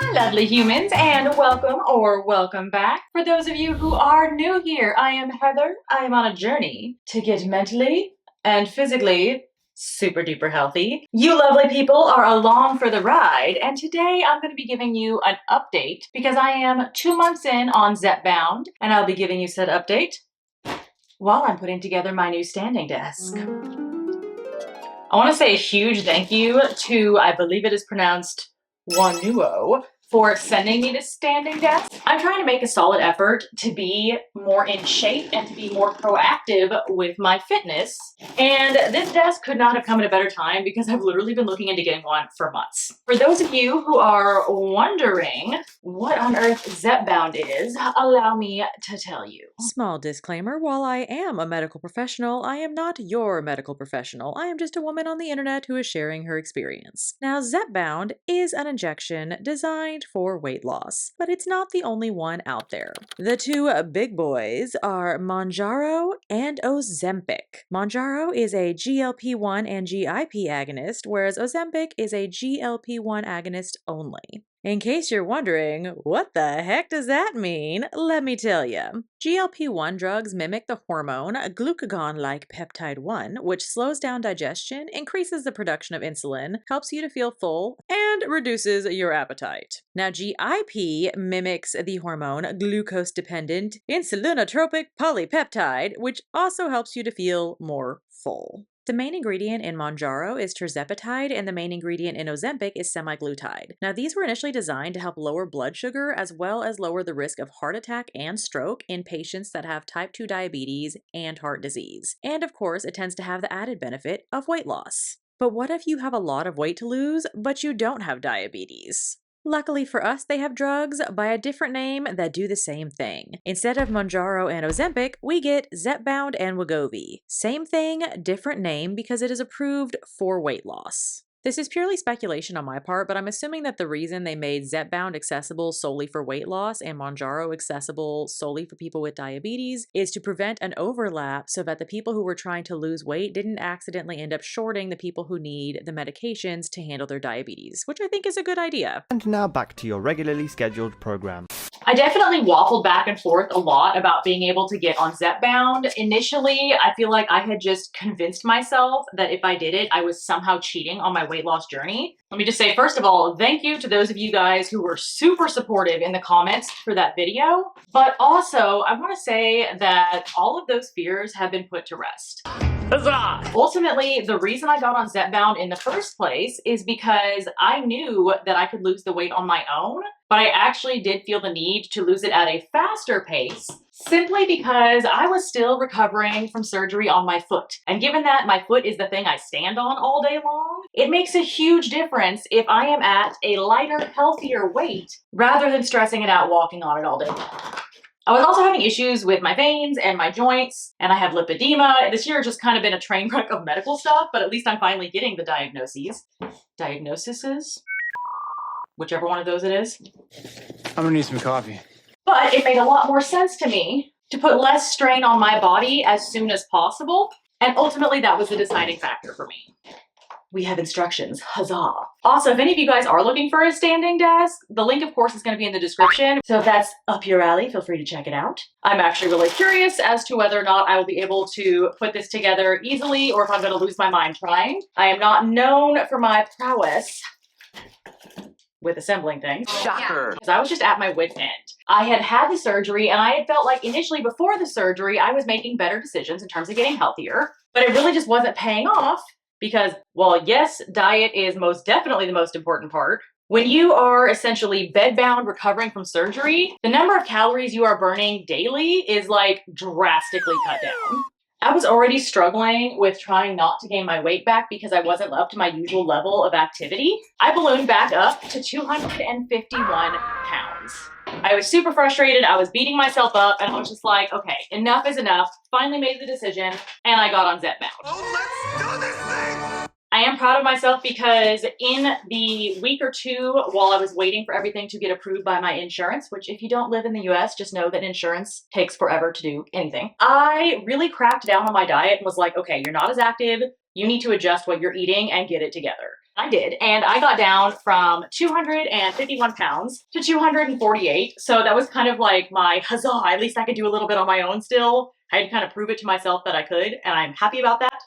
Hi, lovely humans, and welcome or welcome back. For those of you who are new here, I am Heather. I am on a journey to get mentally and physically super duper healthy. You lovely people are along for the ride, and today I'm going to be giving you an update because I am 2 months in on Zepbound, and I'll be giving you said update while I'm putting together my new standing desk. I want to say a huge thank you to, I believe it is pronounced Wanuo, for sending me this standing desk. I'm trying to make a solid effort to be more in shape and to be more proactive with my fitness. And this desk could not have come at a better time because I've literally been looking into getting one for months. For those of you who are wondering what on earth Zepbound is, allow me to tell you. Small disclaimer, while I am a medical professional, I am not your medical professional. I am just a woman on the internet who is sharing her experience. Now, Zepbound is an injection designed for weight loss, but it's not the only one out there. The two big boys are Mounjaro and Ozempic. Mounjaro is a GLP-1 and GIP agonist, whereas Ozempic is a GLP-1 agonist only. In case you're wondering, what the heck does that mean? Let me tell you. GLP-1 drugs mimic the hormone glucagon-like peptide 1, which slows down digestion, increases the production of insulin, helps you to feel full, and reduces your appetite. Now, GIP mimics the hormone glucose-dependent insulinotropic polypeptide, which also helps you to feel more full. The main ingredient in Mounjaro is tirzepatide, and the main ingredient in Ozempic is semaglutide. Now, these were initially designed to help lower blood sugar as well as lower the risk of heart attack and stroke in patients that have type 2 diabetes and heart disease. And of course, it tends to have the added benefit of weight loss. But what if you have a lot of weight to lose, but you don't have diabetes? Luckily for us, they have drugs by a different name that do the same thing. Instead of Mounjaro and Ozempic, we get Zepbound and Wegovy. Same thing, different name because it is approved for weight loss. This is purely speculation on my part, but I'm assuming that the reason they made Zepbound accessible solely for weight loss and Mounjaro accessible solely for people with diabetes is to prevent an overlap so that the people who were trying to lose weight didn't accidentally end up shorting the people who need the medications to handle their diabetes, which I think is a good idea. And now back to your regularly scheduled program. I definitely waffled back and forth a lot about being able to get on Zepbound. Initially, I feel like I had just convinced myself that if I did it, I was somehow cheating on my weight loss journey. Let me just say, first of all, thank you to those of you guys who were super supportive in the comments for that video. But also, I want to say that all of those fears have been put to rest. Huzzah! Ultimately, the reason I got on Zepbound in the first place is because I knew that I could lose the weight on my own, but I actually did feel the need to lose it at a faster pace simply because I was still recovering from surgery on my foot. And given that my foot is the thing I stand on all day long, it makes a huge difference if I am at a lighter, healthier weight rather than stressing it out walking on it all day long. I was also having issues with my veins and my joints, and I have lipedema. This year has just kind of been a train wreck of medical stuff, but at least I'm finally getting the diagnoses, whichever one of those it is. I'm gonna need some coffee. But it made a lot more sense to me to put less strain on my body as soon as possible, and ultimately that was the deciding factor for me. We have instructions, huzzah. Also, if any of you guys are looking for a standing desk, the link of course is going to be in the description. So if that's up your alley, feel free to check it out. I'm actually really curious as to whether or not I will be able to put this together easily or if I'm going to lose my mind trying. I am not known for my prowess with assembling things. Shocker! Because I was just at my wit's end. I had had the surgery and I had felt like initially before the surgery, I was making better decisions in terms of getting healthier, but it really just wasn't paying off. Because, while yes, diet is most definitely the most important part, when you are essentially bedbound recovering from surgery, the number of calories you are burning daily is like drastically cut down. I was already struggling with trying not to gain my weight back because I wasn't up to my usual level of activity. I ballooned back up to 251 pounds. I was super frustrated, I was beating myself up, and I was just like, okay, enough is enough. Finally made the decision, and I got on Zepbound. Oh, let's do this thing! I am proud of myself because in the week or two while I was waiting for everything to get approved by my insurance, which if you don't live in the US, just know that insurance takes forever to do anything. I really cracked down on my diet and was like, okay, you're not as active. You need to adjust what you're eating and get it together. I did, and I got down from 251 pounds to 248. So that was kind of like my huzzah, at least I could do a little bit on my own still. I had to kind of prove it to myself that I could, and I'm happy about that.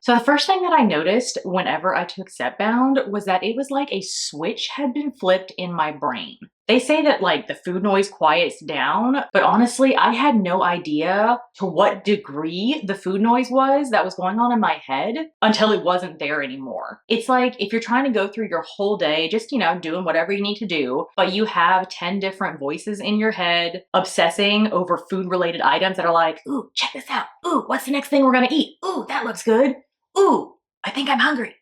So the first thing that I noticed whenever I took Zepbound was that it was like a switch had been flipped in my brain. They say that like the food noise quiets down, but honestly, I had no idea to what degree the food noise was that was going on in my head until it wasn't there anymore. It's like if you're trying to go through your whole day, just, doing whatever you need to do, but you have 10 different voices in your head obsessing over food related items that are like, ooh, check this out. Ooh, what's the next thing we're gonna eat? Ooh, that looks good. Ooh, I think I'm hungry,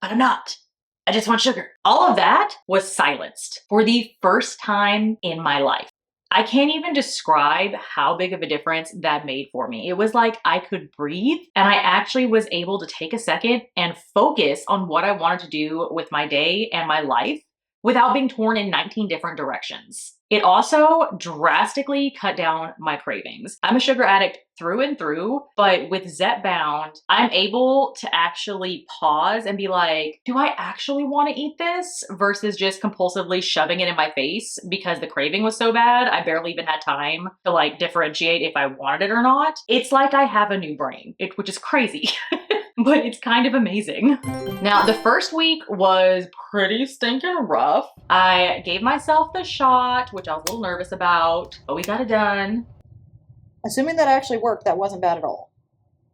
but I'm not. I just want sugar. All of that was silenced for the first time in my life. I can't even describe how big of a difference that made for me. It was like I could breathe and I actually was able to take a second and focus on what I wanted to do with my day and my life without being torn in 19 different directions. It also drastically cut down my cravings. I'm a sugar addict through and through, but with Zepbound, I'm able to actually pause and be like, do I actually want to eat this? Versus just compulsively shoving it in my face because the craving was so bad, I barely even had time to like differentiate if I wanted it or not. It's like I have a new brain, which is crazy. But it's kind of amazing. Now, the first week was pretty stinking rough. I gave myself the shot, which I was a little nervous about, but we got it done. Assuming that actually worked, that wasn't bad at all.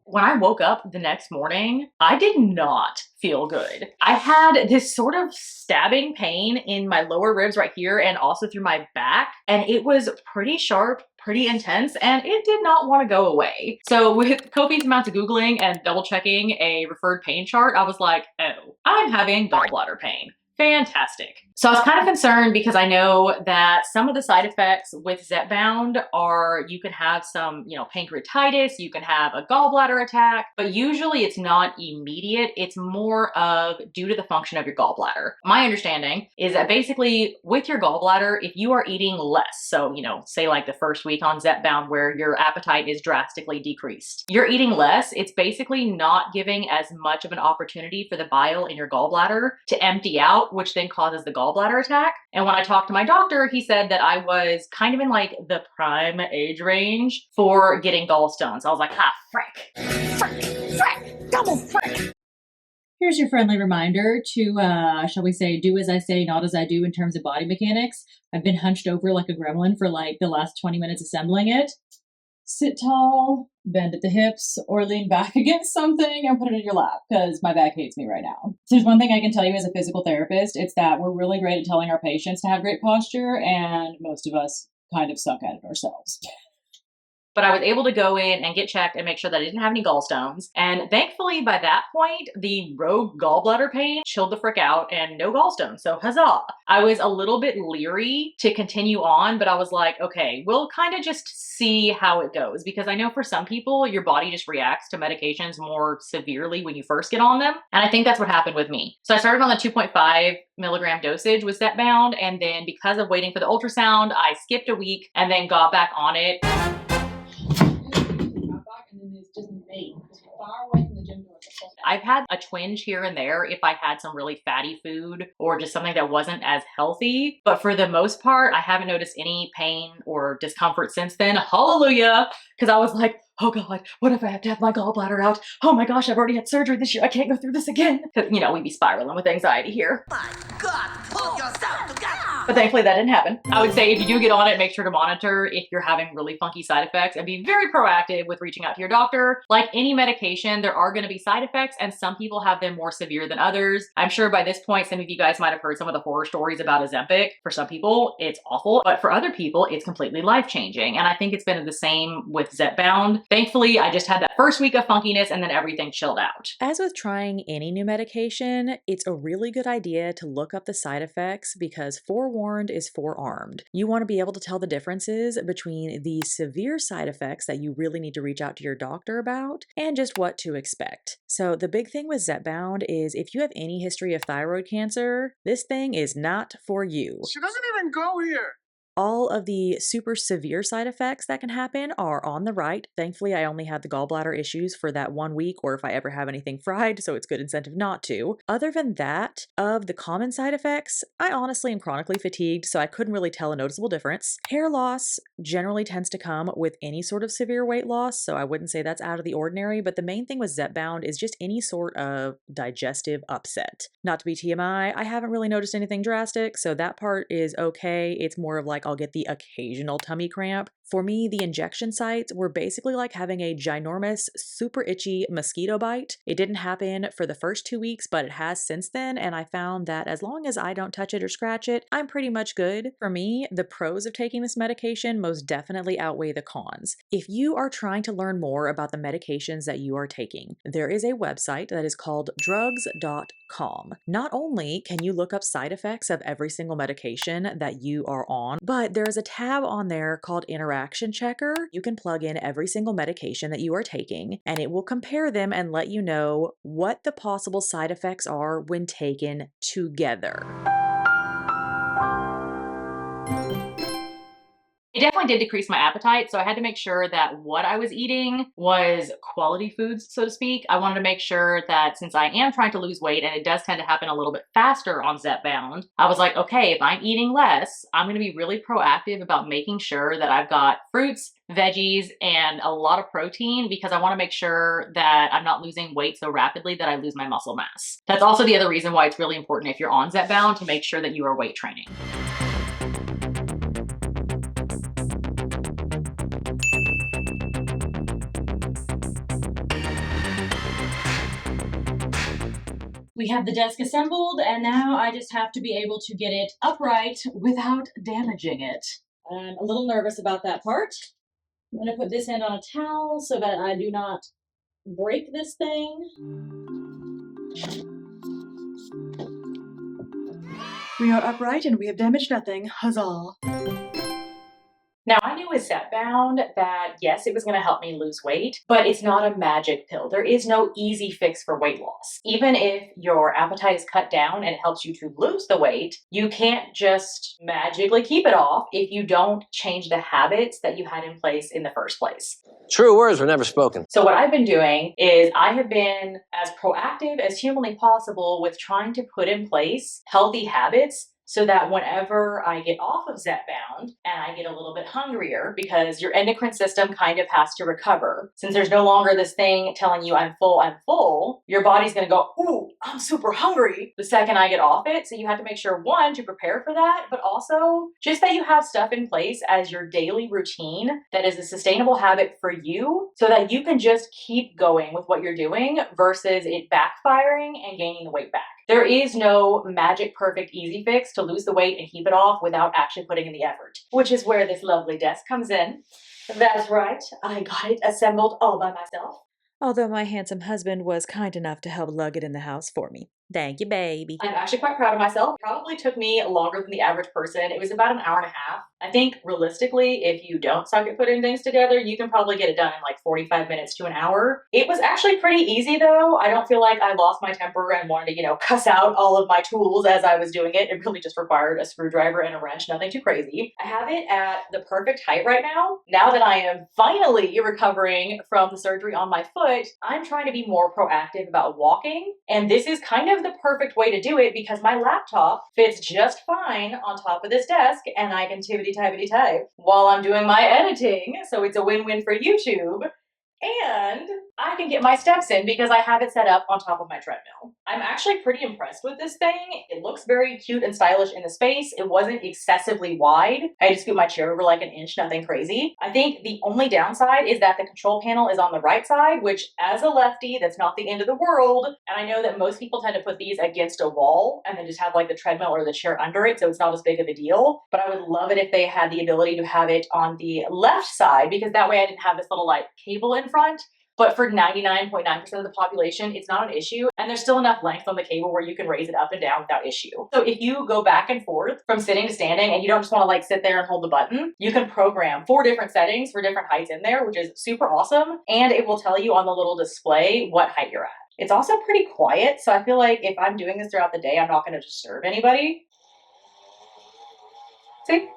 When I woke up the next morning, I did not feel good. I had this sort of stabbing pain in my lower ribs right here and also through my back, and it was pretty sharp, pretty intense, and it did not want to go away. So with copious amounts of Googling and double checking a referred pain chart, I was like, oh, I'm having gallbladder pain. Fantastic. So I was kind of concerned because I know that some of the side effects with Zepbound are you can have some, pancreatitis, you can have a gallbladder attack, but usually it's not immediate. It's more of due to the function of your gallbladder. My understanding is that basically with your gallbladder, if you are eating less, so, say like the first week on Zepbound where your appetite is drastically decreased, you're eating less, it's basically not giving as much of an opportunity for the bile in your gallbladder to empty out, which then causes the gallbladder attack. And when I talked to my doctor, he said that I was kind of in like the prime age range for getting gallstones. I was like, frick, double frick. Here's your friendly reminder to, shall we say, do as I say, not as I do in terms of body mechanics. I've been hunched over like a gremlin for like the last 20 minutes assembling it. Sit tall, bend at the hips, or lean back against something and put it in your lap, because my back hates me right now. So there's one thing I can tell you as a physical therapist, it's that we're really great at telling our patients to have great posture, and most of us kind of suck at it ourselves. But I was able to go in and get checked and make sure that I didn't have any gallstones. And thankfully, by that point, the rogue gallbladder pain chilled the frick out and no gallstones. So huzzah. I was a little bit leery to continue on, but I was like, okay, we'll kind of just see how it goes. Because I know for some people, your body just reacts to medications more severely when you first get on them. And I think that's what happened with me. So I started on the 2.5 milligram dosage with Zepbound. And then because of waiting for the ultrasound, I skipped a week and then got back on it. I've had a twinge here and there if I had some really fatty food or just something that wasn't as healthy. But for the most part, I haven't noticed any pain or discomfort since then. Hallelujah. Because I was like, oh God, what if I have to have my gallbladder out? Oh my gosh, I've already had surgery this year. I can't go through this again. Because, we'd be spiraling with anxiety here. My God, pull yourself together. But thankfully that didn't happen. I would say if you do get on it, make sure to monitor if you're having really funky side effects and be very proactive with reaching out to your doctor. Like any medication, there are going to be side effects and some people have them more severe than others. I'm sure by this point, some of you guys might have heard some of the horror stories about Ozempic. For some people, it's awful, but for other people, it's completely life-changing. And I think it's been the same with Zepbound. Thankfully, I just had that first week of funkiness and then everything chilled out. As with trying any new medication, it's a really good idea to look up the side effects because forewarned is forearmed. You want to be able to tell the differences between the severe side effects that you really need to reach out to your doctor about and just what to expect. So the big thing with Zepbound is if you have any history of thyroid cancer, this thing is not for you. She doesn't even go here. All of the super severe side effects that can happen are on the right. Thankfully, I only had the gallbladder issues for that 1 week, or if I ever have anything fried, so it's good incentive not to. Other than that, of the common side effects, I honestly am chronically fatigued, so I couldn't really tell a noticeable difference. Hair loss generally tends to come with any sort of severe weight loss, so I wouldn't say that's out of the ordinary, but the main thing with Zepbound is just any sort of digestive upset. Not to be TMI, I haven't really noticed anything drastic, so that part is okay. It's more of like I'll get the occasional tummy cramp. For me, the injection sites were basically like having a ginormous, super itchy mosquito bite. It didn't happen for the first 2 weeks, but it has since then, and I found that as long as I don't touch it or scratch it, I'm pretty much good. For me, the pros of taking this medication most definitely outweigh the cons. If you are trying to learn more about the medications that you are taking, there is a website that is called drugs.com. Not only can you look up side effects of every single medication that you are on, but there is a tab on there called Interaction Checker. You can plug in every single medication that you are taking, and it will compare them and let you know what the possible side effects are when taken together. It definitely did decrease my appetite, so I had to make sure that what I was eating was quality foods, so to speak. I wanted to make sure that since I am trying to lose weight, and it does tend to happen a little bit faster on Zepbound, I was like, okay, if I'm eating less, I'm going to be really proactive about making sure that I've got fruits, veggies, and a lot of protein, because I want to make sure that I'm not losing weight so rapidly that I lose my muscle mass. That's also the other reason why it's really important if you're on Zepbound to make sure that you are weight training. We have the desk assembled, and now I just have to be able to get it upright without damaging it. I'm a little nervous about that part. I'm going to put this end on a towel so that I do not break this thing. We are upright and we have damaged nothing. Huzzah. Now, I knew with Zepbound that yes, it was going to help me lose weight, but it's not a magic pill. There is no easy fix for weight loss. Even if your appetite is cut down and it helps you to lose the weight, you can't just magically keep it off if you don't change the habits that you had in place in the first place. True words were never spoken. So what I've been doing is I have been as proactive as humanly possible with trying to put in place healthy habits so that whenever I get off of Zepbound and I get a little bit hungrier, because your endocrine system kind of has to recover. Since there's no longer this thing telling you I'm full, your body's gonna go, ooh, I'm super hungry the second I get off it. So you have to make sure, one, to prepare for that, but also just that you have stuff in place as your daily routine that is a sustainable habit for you so that you can just keep going with what you're doing versus it backfiring and gaining the weight back. There is no magic, perfect, easy fix to lose the weight and keep it off without actually putting in the effort, which is where this lovely desk comes in. That's right, I got it assembled all by myself. Although my handsome husband was kind enough to help lug it in the house for me. Thank you, baby. I'm actually quite proud of myself. It probably took me longer than the average person. It was about an hour and a half. I think realistically, if you don't suck at putting things together, you can probably get it done in like 45 minutes to an hour. It was actually pretty easy though. I don't feel like I lost my temper and wanted to, cuss out all of my tools as I was doing it. It really just required a screwdriver and a wrench, nothing too crazy. I have it at the perfect height right now. Now that I am finally recovering from the surgery on my foot, I'm trying to be more proactive about walking. And this is kind of the perfect way to do it because my laptop fits just fine on top of this desk and I can tippity-typity type while I'm doing my editing. So it's a win-win for YouTube. And I can get my steps in because I have it set up on top of my treadmill. I'm actually pretty impressed with this thing. It looks very cute and stylish in the space. It wasn't excessively wide. I had to scoot my chair over like an inch, nothing crazy. I think the only downside is that the control panel is on the right side, which as a lefty, that's not the end of the world. And I know that most people tend to put these against a wall and then just have like the treadmill or the chair under it, so it's not as big of a deal. But I would love it if they had the ability to have it on the left side, because that way I didn't have this little like cable in front. But for 99.9% of the population, it's not an issue. And there's still enough length on the cable where you can raise it up and down without issue. So if you go back and forth from sitting to standing and you don't just want to like sit there and hold the button, you can program 4 different settings for different heights in there, which is super awesome. And it will tell you on the little display what height you're at. It's also pretty quiet. So I feel like if I'm doing this throughout the day, I'm not going to disturb anybody. See?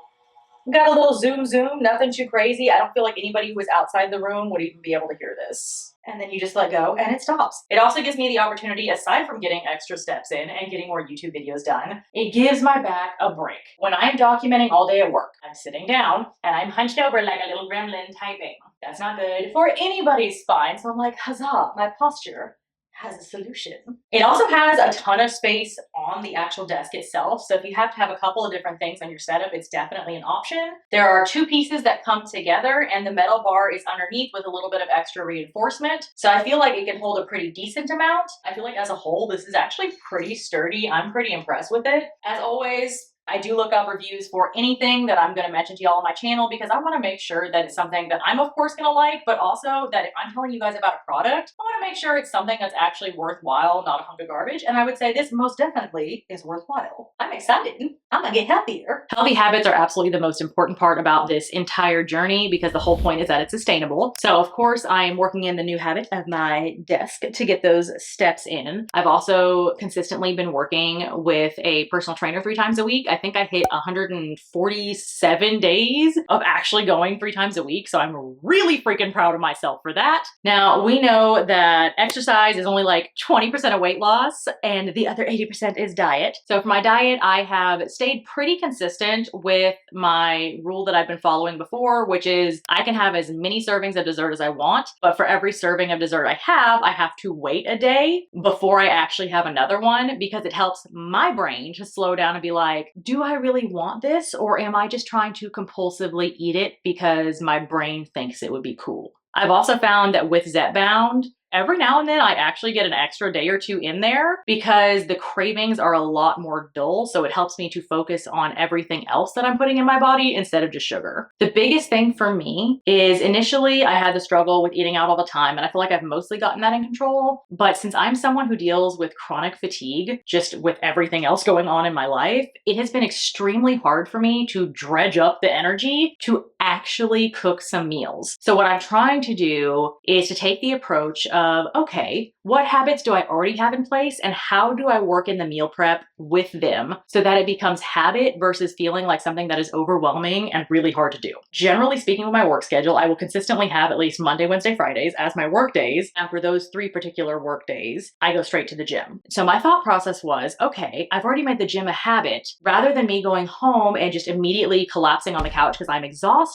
We got a little zoom, nothing too crazy. I don't feel like anybody who was outside the room would even be able to hear this. And then you just let go and it stops. It also gives me the opportunity, aside from getting extra steps in and getting more YouTube videos done, it gives my back a break. When I'm documenting all day at work, I'm sitting down and I'm hunched over like a little gremlin typing. That's not good for anybody's spine. So I'm like, huzzah, my posture has a solution. It also has a ton of space on the actual desk itself. So if you have to have a couple of different things on your setup, it's definitely an option. There are two pieces that come together and the metal bar is underneath with a little bit of extra reinforcement. So I feel like it can hold a pretty decent amount. I feel like as a whole, this is actually pretty sturdy. I'm pretty impressed with it. As always, I do look up reviews for anything that I'm going to mention to y'all on my channel because I want to make sure that it's something that I'm of course going to like, but also that if I'm telling you guys about a product, I want to make sure it's something that's actually worthwhile, not a hunk of garbage. And I would say this most definitely is worthwhile. I'm excited. I'm going to get healthier. Healthy habits are absolutely the most important part about this entire journey because the whole point is that it's sustainable. So of course I am working in the new habit of my desk to get those steps in. I've also consistently been working with a personal trainer 3 times a week. I think I hit 147 days of actually going 3 times a week. So I'm really freaking proud of myself for that. Now we know that exercise is only like 20% of weight loss and the other 80% is diet. So for my diet, I have stayed pretty consistent with my rule that I've been following before, which is I can have as many servings of dessert as I want, but for every serving of dessert I have to wait a day before I actually have another one because it helps my brain to slow down and be like, do I really want this or am I just trying to compulsively eat it because my brain thinks it would be cool? I've also found that with Zepbound, every now and then I actually get an extra day or 2 in there because the cravings are a lot more dull. So it helps me to focus on everything else that I'm putting in my body instead of just sugar. The biggest thing for me is initially I had the struggle with eating out all the time and I feel like I've mostly gotten that in control. But since I'm someone who deals with chronic fatigue, just with everything else going on in my life, it has been extremely hard for me to dredge up the energy to actually cook some meals. So what I'm trying to do is to take the approach of, okay, what habits do I already have in place and how do I work in the meal prep with them so that it becomes habit versus feeling like something that is overwhelming and really hard to do. Generally speaking, with my work schedule, I will consistently have at least Monday, Wednesday, Fridays as my work days. And for those 3 particular work days, I go straight to the gym. So my thought process was, okay, I've already made the gym a habit. Rather than me going home and just immediately collapsing on the couch because I'm exhausted,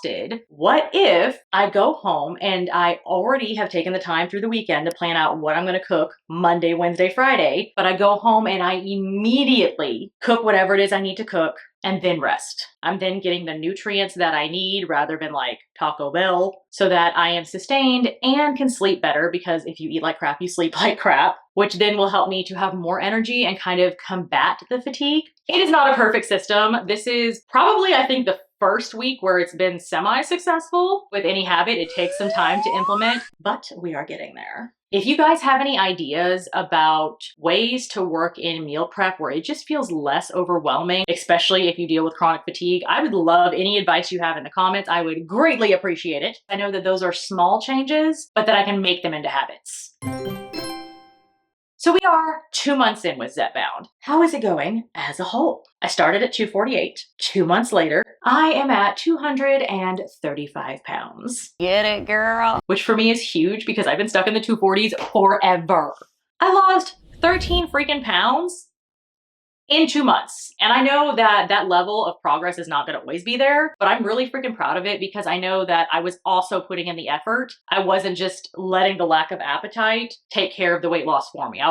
what if I go home and I already have taken the time through the weekend to plan out what I'm going to cook Monday, Wednesday, Friday, but I go home and I immediately cook whatever it is I need to cook and then rest. I'm then getting the nutrients that I need rather than like Taco Bell so that I am sustained and can sleep better because if you eat like crap, you sleep like crap, which then will help me to have more energy and kind of combat the fatigue. It is not a perfect system. This is probably, I think, the first week where it's been semi-successful. With any habit, it takes some time to implement, but we are getting there. If you guys have any ideas about ways to work in meal prep where it just feels less overwhelming, especially if you deal with chronic fatigue, I would love any advice you have in the comments. I would greatly appreciate it. I know that those are small changes, but that I can make them into habits. So we are 2 months in with Zepbound. How is it going as a whole? I started at 248. 2 months later, I am at 235 pounds. Get it, girl. Which for me is huge because I've been stuck in the 240s forever. I lost 13 freaking pounds in 2 months. And I know that that level of progress is not going to always be there, but I'm really freaking proud of it because I know that I was also putting in the effort. I wasn't just letting the lack of appetite take care of the weight loss for me. I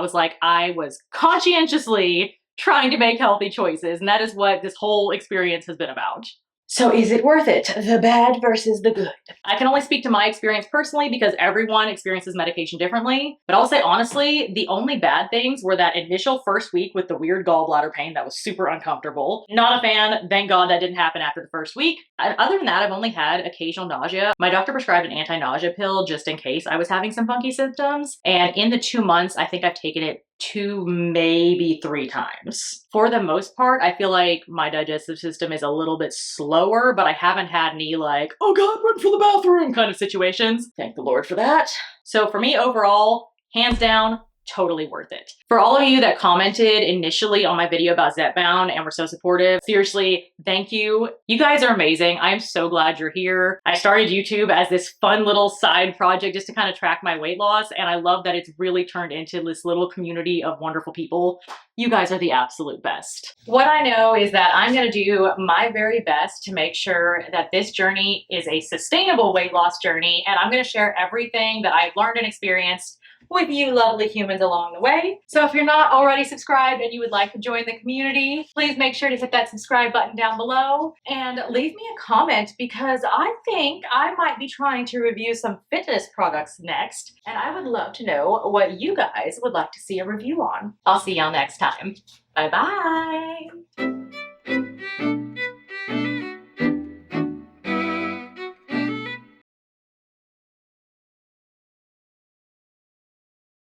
was conscientiously trying to make healthy choices. And that is what this whole experience has been about. So is it worth it? The bad versus the good. I can only speak to my experience personally because everyone experiences medication differently. But I'll say honestly, the only bad things were that initial first week with the weird gallbladder pain that was super uncomfortable. Not a fan. Thank God that didn't happen after the first week. And other than that, I've only had occasional nausea. My doctor prescribed an anti-nausea pill just in case I was having some funky symptoms. And in the 2 months, I think I've taken it 2, maybe 3 times. For the most part, I feel like my digestive system is a little bit slower, but I haven't had any like, oh God, run for the bathroom kind of situations. Thank the Lord for that. So for me overall, hands down, totally worth it. For all of you that commented initially on my video about Zepbound and were so supportive, seriously, thank you. You guys are amazing. I'm so glad you're here. I started YouTube as this fun little side project just to kind of track my weight loss, and I love that it's really turned into this little community of wonderful people. You guys are the absolute best. What I know is that I'm gonna do my very best to make sure that this journey is a sustainable weight loss journey, and I'm gonna share everything that I've learned and experienced with you lovely humans along the way. So if you're not already subscribed and you would like to join the community, please make sure to hit that subscribe button down below and leave me a comment, because I think I might be trying to review some fitness products next, and I would love to know what you guys would like to see a review on. I'll see y'all next time. Bye bye.